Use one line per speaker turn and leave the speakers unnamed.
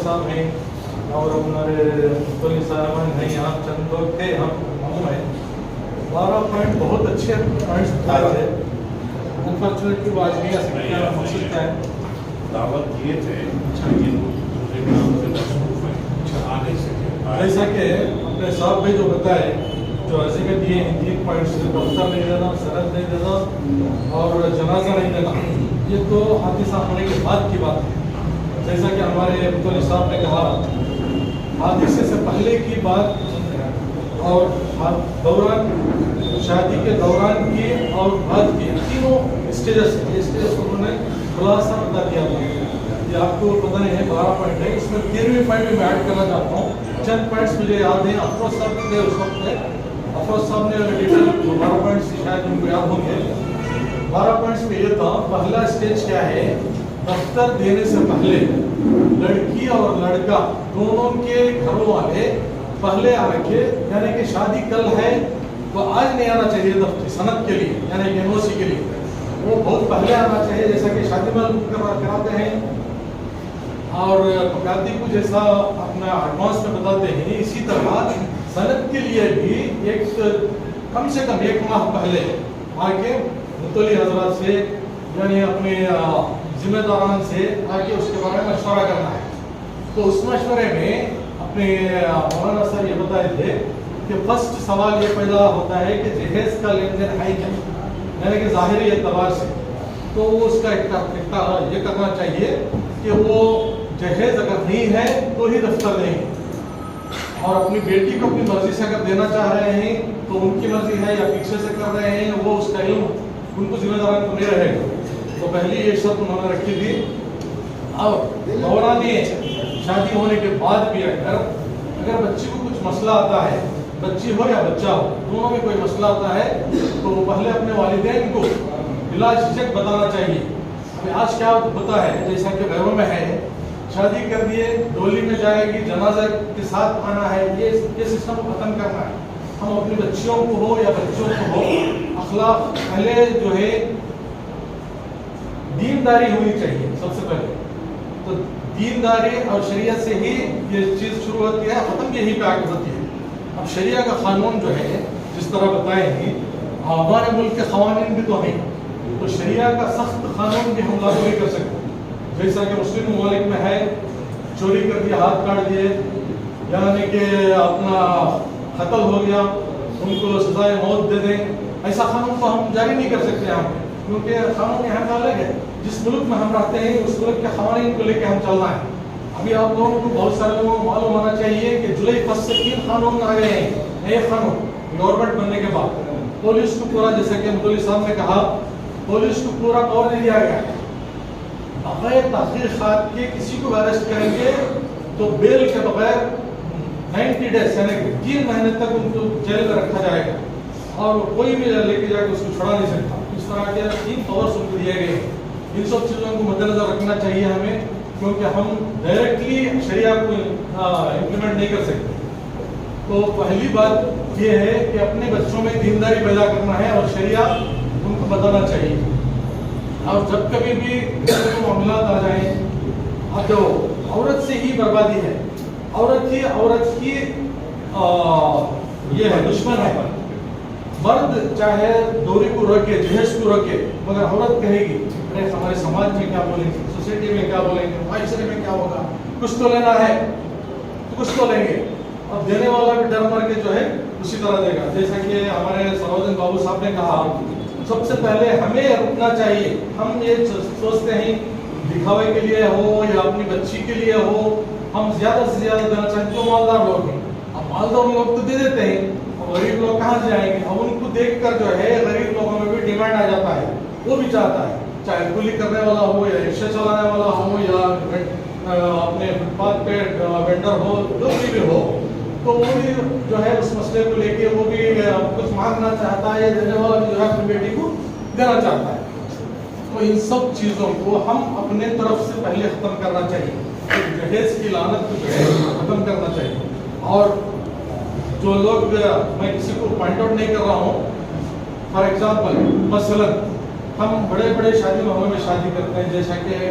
صاحب ہیں اور ہمارے پولیس صاحبان ہیں، یہاں چند لوگ تھے، ہم معلوم ہے 12 پوائنٹ بہت اچھے پوائنٹس بتائے تھے. انفارچونیٹلی وہ آج نہیں آ سکتے. کیا مقصد کیا ہے؟
دعوت دیے تھے لیکن دوسرے کام سے مصروف ہیں، آ نہیں سکے.
جیسا کہ اپنے صاحب نے جو بتائے، جو عزیمت دیے ہیں 3 پوائنٹس، دفتر نہیں دینا، سند نہیں دینا اور جنازہ نہیں دینا، یہ تو حادثہ ہونے کے بعد کی بات ہے. جیسا کہ ہمارے متولی صاحب نے کہا، حادثے سے پہلے کی بات اور دوران شادی کے دوران کی اور بعد کی تینوں اسٹیجز انہوں نے خلاصہ بتا دیا تھا. یہ آپ کو پتہ نہیں ہے 12 پوائنٹ ہے، اس میں 13ویں پوائنٹ میں ایڈ کرنا چاہتا ہوں. چند پوائنٹس مجھے یاد ہیں. افروز صاحب نے اس وقت ہے، افروز صاحب نے ڈیٹیل 12 پوائنٹس شاید ان کو یاد ہوں گے. 12 پوائنٹس میں یہ تھا، پہلا اسٹیج کیا ہے، دفتر دینے سے پہلے لڑکی اور لڑکا دونوں کے گھروں والے پہلے آ کے، یعنی کہ شادی کل ہے تو آج نہیں آنا چاہیے دفتر صنعت کے لیے، یعنی کہ NOC کے لیے، وہ بہت پہلے آنا چاہیے. جیسا کہ شادی میں کراتے ہیں اور پکاتی کو جیسا اپنا ایڈوانس میں بتاتے ہیں، اسی طرح صنعت کے لیے بھی ایک کم سے کم 1 ماہ پہلے آ کے متولی حضرات سے، یعنی اپنے ذمہ داران سے آ کے اس کے بارے میں مشورہ کرنا ہے. تو اس مشورے میں اپنے مولانا صاحب یہ بتائے تھے کہ فرسٹ سوال یہ پیدا ہوتا ہے کہ جہیز کا لین دین ہے کیا، یعنی کہ ظاہری اعتبار سے. تو وہ اس کا یہ کرنا چاہیے کہ وہ جہیز اگر نہیں ہے تو ہی دفتر دیں گے، اور اپنی بیٹی کو اپنی مرضی سے اگر دینا چاہ رہے ہیں تو ان کی مرضی ہے یا پیچھے سے کر رہے ہیں، وہ اس کا علم ان کو ذمہ داران کو نہیں رہے گا. تو پہلی یہ شرط انہوں نے رکھی تھی. اور دوران شادی ہونے کے بعد بھی اگر بچی کو کچھ مسئلہ آتا ہے، بچی ہو یا بچہ ہو، دونوں میں کوئی مسئلہ آتا ہے تو وہ پہلے اپنے والدین کو بلا جھجک بتانا چاہیے. ابھی آج کیا ہوتا ہے، جیسا کہ گھروں میں ہے، شادی کر دیے، ڈولی میں جائے گی، جنازہ کے ساتھ آنا ہے، یہ سسٹم کو ختم کرنا ہے. ہم اپنی بچیوں کو ہو یا بچوں کو ہو، اخلاق پہلے جو ہے دینداری ہونی چاہیے سب سے پہلے. تو دینداری اور شریعت سے ہی یہ چیز شروع ہوتی ہے، ختم یہی پہ آ کے ہوتی ہے. اب شریعہ کا قانون جو ہے جس طرح بتائے ہیں، ہمارے ملک کے قوانین بھی تو ہیں، تو شریعہ کا سخت قانون بھی ہم لاگو نہیں کر سکتے. جیسا کہ مسلم ممالک میں ہے، چوری کر دیا، ہاتھ کاٹ دیے، یعنی کہ اپنا قتل ہو گیا، ان کو سزائے موت دے دیں، ایسا قانون تو ہم جاری نہیں کر سکتے ہم، کیونکہ قانون یہاں کا الگ ہے. جس ملک میں ہم رہتے ہیں اس ملک کے قوانین کو لے کے ہم چلنا ہے. ابھی آپ لوگوں کو بہت سارے لوگوں کو معلوم ہونا چاہیے کہ جولائی 1 سے 3 قانون آ گئے ہیں، نئے قانون گورنمنٹ بننے کے بعد. پولیس کو پورا، جیسا کہ متولی صاحب نے کہا، پولیس کو پورا پاور دے دیا گیا ہے. بغیر تحقیقات کے کسی کو اریسٹ کریں گے تو بیل کے بغیر 90 ڈیز یعنی کہ 3 مہینے تک ان کو جیل میں رکھا جائے گا، اور کوئی بھی لے کے جا کے اس کو چھڑا نہیں سکتا. اس طرح کے 3 پاورس ان کو دیے گئے ہیں. ان سب چیزوں کو مد نظر رکھنا چاہیے ہمیں، کیونکہ ہم ڈائریکٹلی شریعہ کو امپلیمنٹ نہیں کر سکتے. تو پہلی بات یہ ہے کہ اپنے بچوں میں دینداری پیدا کرنا ہے اور شریعہ ان کو بتانا چاہیے. اور جب کبھی بھی معاملات آ جائیں، اب جو عورت سے ہی بربادی ہے، عورت کی یہ ہے دشمن ہے. مرد چاہے دوری کو روکے، جہیز کو روکے، مگر عورت کہے گی ارے ہمارے سماج میں کیا بولیں گے، سوسائٹی میں کیا بولیں گے، معاشرے میں کیا ہوگا، کچھ تو لینا ہے تو کچھ تو لیں گے. اور دینے والا بھی ڈر مر کے جو ہے اسی طرح دے گا. جیسا کہ ہمارے سروجن بابو صاحب نے کہا، سب سے پہلے ہمیں رکنا چاہیے. ہم یہ سوچتے ہیں دکھاوے کے لیے ہو یا اپنی بچی کے لیے ہو، ہم زیادہ سے زیادہ دینا چاہتے ہیں. تو مالدار لوگ ہیں، اب مالدار لوگ تو دے دیتے ہیں، غریب لوگ کہاں سے جائیں گے. اب ان کو دیکھ کر جو ہے غریب لوگوں میں بھی ڈیمانڈ آ جاتا ہے. وہ بھی چاہتا ہے، چاہے کولی کرنے والا ہو یا رکشہ چلانے والا ہو یا اپنے فٹ پاتھ پہ وینڈر ہو، جو بھی ہو، تو وہ بھی جو ہے اس مسئلے کو لے کے وہ بھی کچھ مانگنا چاہتا ہے. دینے والا بھی جو ہے اپنی بیٹی کو دینا چاہتا ہے. تو ان سب چیزوں کو ہم اپنے طرف سے پہلے ختم کرنا چاہیے. جہیز کی لعنت کو جو ہے ختم کرنا چاہیے. اور جو لوگ، میں کسی کو پوائنٹ آؤٹ نہیں کر رہا ہوں، فار ایگزامپل مثلا ہم بڑے بڑے شادی محلوں میں شادی کرتے ہیں، جیسا کہ